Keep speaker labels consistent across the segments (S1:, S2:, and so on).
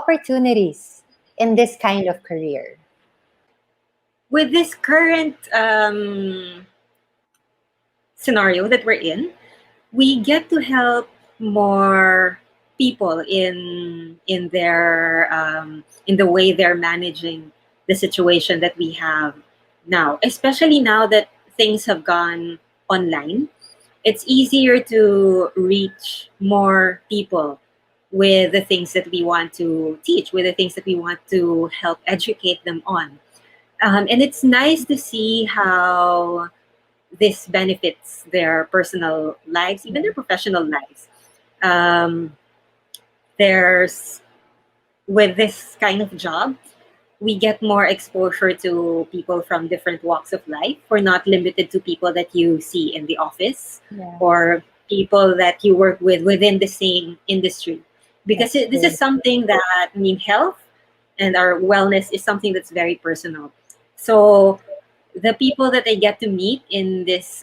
S1: opportunities in this kind of career?
S2: With this current scenario that we're in, we get to help more people in the way they're managing the situation that we have now, especially now that things have gone online. It's easier to reach more people with the things that we want to teach, with the things that we want to help educate them on. And it's nice to see how this benefits their personal lives, even their professional lives. Um, there's With this kind of job, we get more exposure to people from different walks of life. We're not limited to people that you see in the office
S1: Yeah,
S2: or people that you work with within the same industry. Because
S1: that's
S2: this is
S1: true.
S2: something that, I mean, health and our wellness is something that's very personal. So the people that I get to meet in this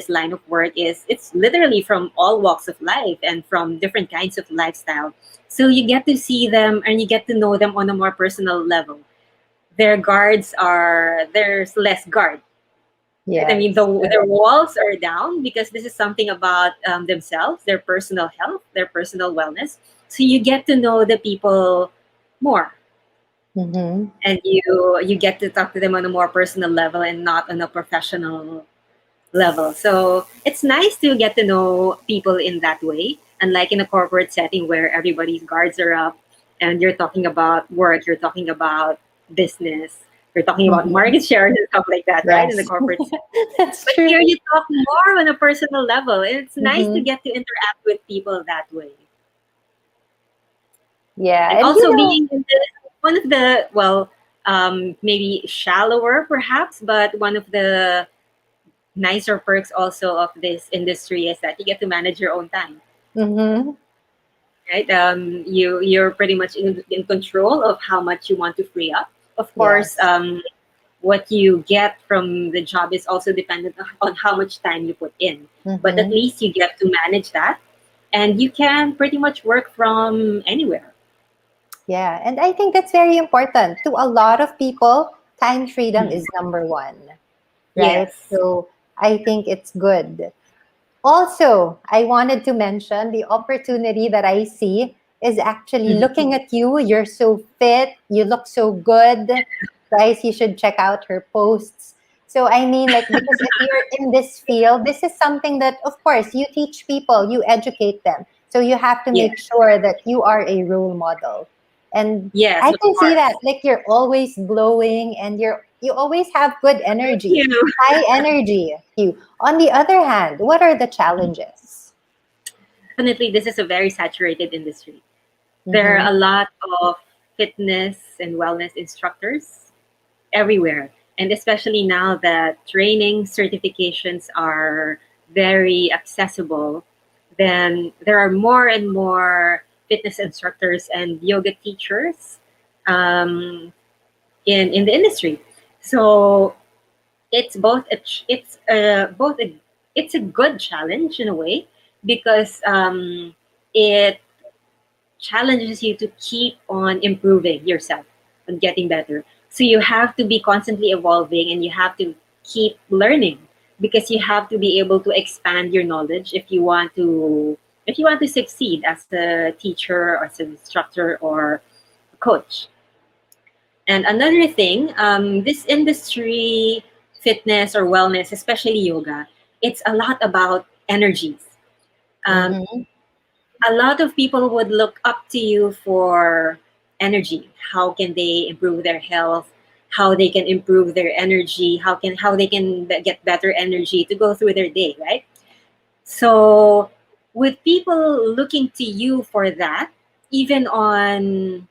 S2: line of work is it's literally from all walks of life and from different kinds of lifestyle. So you get to see them and you get to know them on a more personal level. There's less guard. Right? I mean,
S1: Yes.
S2: their walls are down because this is something about themselves, their personal health, their personal wellness. So you get to know the people more,
S1: Mm-hmm.
S2: and you get to talk to them on a more personal level and not on a professional level. So it's nice to get to know people in that way, unlike in a corporate setting where everybody's guards are up and you're talking about work, you're talking about business, you're talking about
S1: Mm-hmm.
S2: market shares and stuff like that, right? In the
S1: Yes,
S2: corporate setting.
S1: that's
S2: But
S1: true.
S2: here you talk more on a personal level. And it's nice to
S1: Mm-hmm.
S2: get to interact with people that way.
S1: Yeah,
S2: And
S1: and
S2: also being in this, one of the, well, maybe shallower perhaps, but one of the nicer perks also of this industry is that you get to manage your own time,
S1: mm-hmm.
S2: right? You're pretty much in control of how much you want to free up. Of course,
S1: Yes.
S2: what you get from the job is also dependent on how much time you put in. But at
S1: Mm-hmm.
S2: least you get to manage that, and you can pretty much work from anywhere.
S1: Yeah, and I think that's very important. To a lot of people, time freedom
S2: Mhm.
S1: is number one, right?
S2: Yes.
S1: So I think it's good. Also, I wanted to mention the opportunity that I see is actually
S2: Mhm.
S1: looking at you. You're so fit, you look so good. Guys, you should check out her posts. So, I mean, like, because if you're in this field, this is something that, of course, you teach people, you educate them. So, you have to
S2: Yes.
S1: make sure that you are a role model. And
S2: Yes,
S1: I
S2: of
S1: can see that,
S2: course.
S1: like, you're always glowing and you always have good
S2: Thank
S1: energy,
S2: you.
S1: high energy. You on the other hand, what are the challenges?
S2: Definitely, this is a very saturated industry. There
S1: Mm-hmm.
S2: are a lot of fitness and wellness instructors everywhere. And especially now that training certifications are very accessible, then there are more and more fitness instructors and yoga teachers um, in the industry. So it's both a it's a good challenge in a way because it challenges you to keep on improving yourself and getting better. So you have to be constantly evolving and you have to keep learning because you have to be able to expand your knowledge if you want to succeed as a teacher or as an instructor or a coach. And another thing, this industry, fitness or wellness, especially yoga, it's a lot about energies. Um,
S1: Mm-hmm.
S2: a lot of people would look up to you for energy. How can they improve their health? How they can improve their energy? How they can get better energy to go through their day, right? So, with people looking to you for that, even on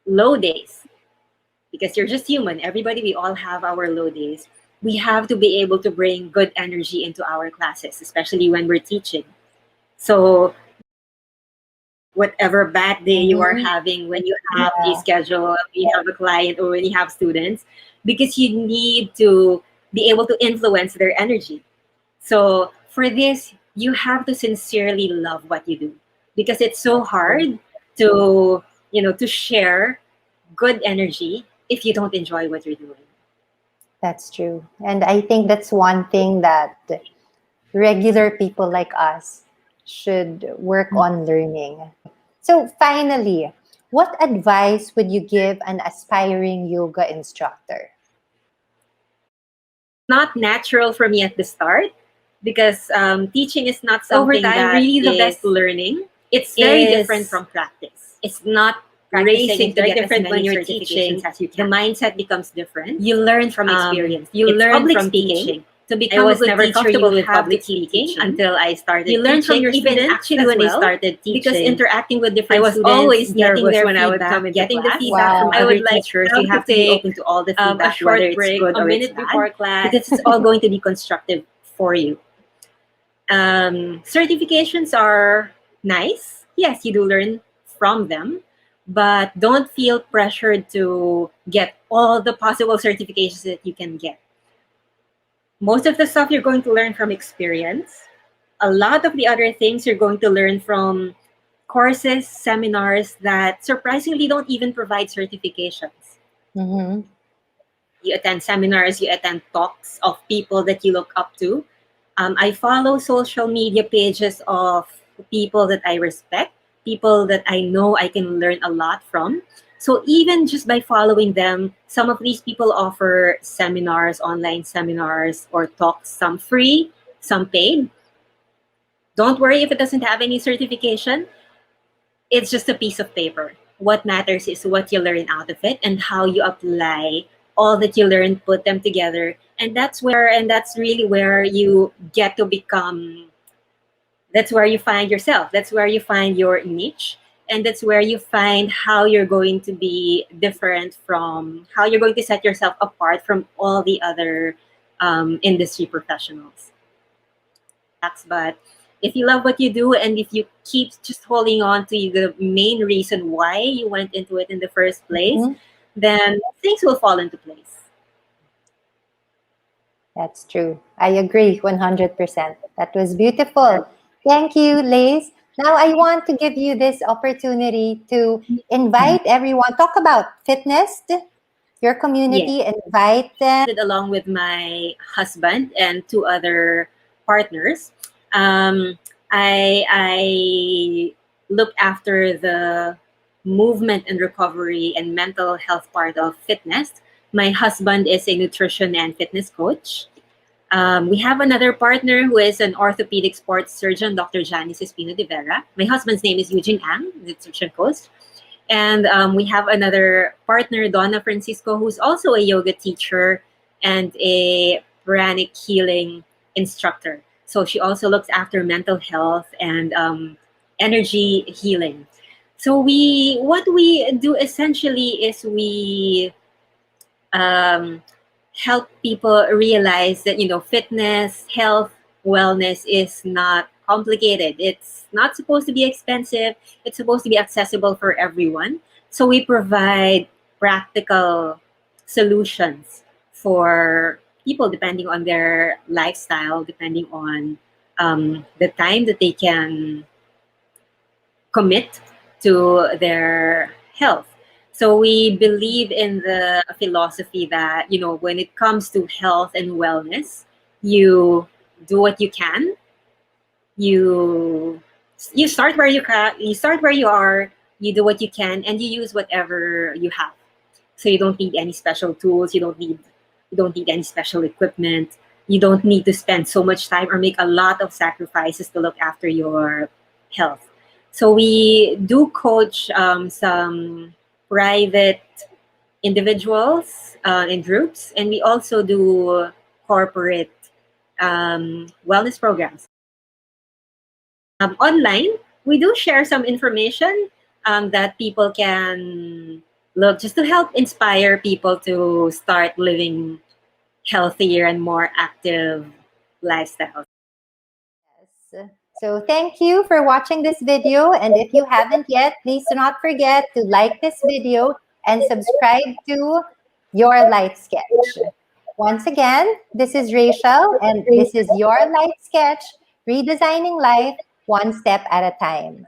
S2: low days, because you're just human, everybody, we all have our low days. We have to be able to bring good energy into our classes, especially when we're teaching. So whatever bad day you are
S1: Mm-hmm.
S2: having when you have a
S1: Yeah.
S2: schedule, when you have a client, or when you have students, because you need to be able to influence their energy. So for this, you have to sincerely love what you do because it's so
S1: That's true.
S2: hard to, to share good energy if you don't enjoy what you're doing.
S1: That's true. And I think that's one thing that regular people like us should work on learning. So, finally, what advice would you give an aspiring yoga instructor?
S2: Not natural for me at the start because teaching is not something
S3: Over time,
S2: that
S3: really the
S2: is
S3: best
S2: learning.
S3: it's very
S2: Is
S3: different from practice.
S2: It's not
S3: Practicing
S2: racing
S3: is
S2: to
S3: very
S2: get
S3: different
S2: as
S3: when
S2: many
S3: you're
S2: certifications
S3: teaching.
S2: as you
S3: The
S2: can. The
S3: mind
S2: mindset becomes different.
S3: you learn from experience.
S2: You
S3: It's
S2: learn
S3: public
S2: from
S3: speaking.
S2: teaching.
S3: To
S2: I
S3: become a
S2: was
S3: good
S2: never
S3: teacher,
S2: comfortable
S3: you
S2: with
S3: have to
S2: public
S3: keep
S2: speaking
S3: teaching.
S2: until I started
S3: You learn from
S2: teaching
S3: your
S2: even
S3: students
S2: actually
S3: as
S2: when I
S3: well,
S2: started teaching.
S3: because interacting with
S2: I
S3: different
S2: was
S3: students,
S2: always
S3: getting
S2: nervous
S3: their
S2: when I would
S3: feedback,
S2: come into
S3: getting the
S2: class.
S3: feedback
S1: Wow.
S3: from
S2: I
S3: other
S2: would like
S3: teachers.
S2: have
S3: You
S2: to
S3: have to be
S2: take
S3: open to all the
S2: a
S3: feedback,
S2: short
S3: whether it's
S2: break
S3: good
S2: a
S3: or it's
S2: minute
S3: bad,
S2: before class
S3: because it's all going to be constructive for you.
S2: Certifications are nice. Yes, you do learn from them, but don't feel pressured to get all the possible certifications that you can get. Most of the stuff you're going to learn from experience. A lot of the other things you're going to learn from courses, seminars that surprisingly don't even provide certifications.
S1: Mm-hmm.
S2: You attend seminars, you attend talks of people that you look up to. I follow social media pages of people that I respect, people that I know I can learn a lot from. So even just by following them, some of these people offer seminars, online seminars, or talks, some free, some paid. Don't worry if it doesn't have any certification. It's just a piece of paper. What matters is what you learn out of it and how you apply all that you learn, put them together. And that's really where you get to become, that's where you find yourself. That's where you find your niche. And that's where you find how you're going to be different from, how you're going to set yourself apart from all the other industry professionals. But if you love what you do and if you keep just holding on to the main reason why you went into it in the first place,
S1: Mm-hmm.
S2: then things will fall into place.
S1: That's true. I agree 100%. That was beautiful. Thank you, Lace. Now I want to give you this opportunity to invite everyone, talk about FitINest, your
S2: Yes.
S1: community, invite them.
S2: Along with my husband and two other partners. Um, I look after the movement and recovery and mental health part of FitINest. My husband is a nutrition and fitness coach. We have another partner who is an orthopedic sports surgeon, Dr. Janice Espino de Vera. My husband's name is Eugene Ang, nutrition coach. And we have another partner, Donna Francisco, who's also a yoga teacher and a pranic healing instructor. So she also looks after mental health and energy healing. So what we do essentially is we um, help people realize that fitness, health, wellness is not complicated. It's not supposed to be expensive. It's supposed to be accessible for everyone. So we provide practical solutions for people depending on their lifestyle, depending on the time that they can commit to their health. So we believe in the philosophy that, when it comes to health and wellness, you do what you can. You you start where you start where you are, you do what you can, and you use whatever you have. So you don't need any special tools, you don't need any special equipment. You don't need to spend so much time or make a lot of sacrifices to look after your health. So we do coach some private individuals in groups, and we also do corporate wellness programs. Online, we do share some information that people can look just to help inspire people to start living healthier and more active lifestyles.
S1: Yes. So thank you for watching this video. And if you haven't yet, please do not forget to like this video and subscribe to Your Life Sketch. Once again, this is Rachel, and this is Your Life Sketch, redesigning life one step at a time.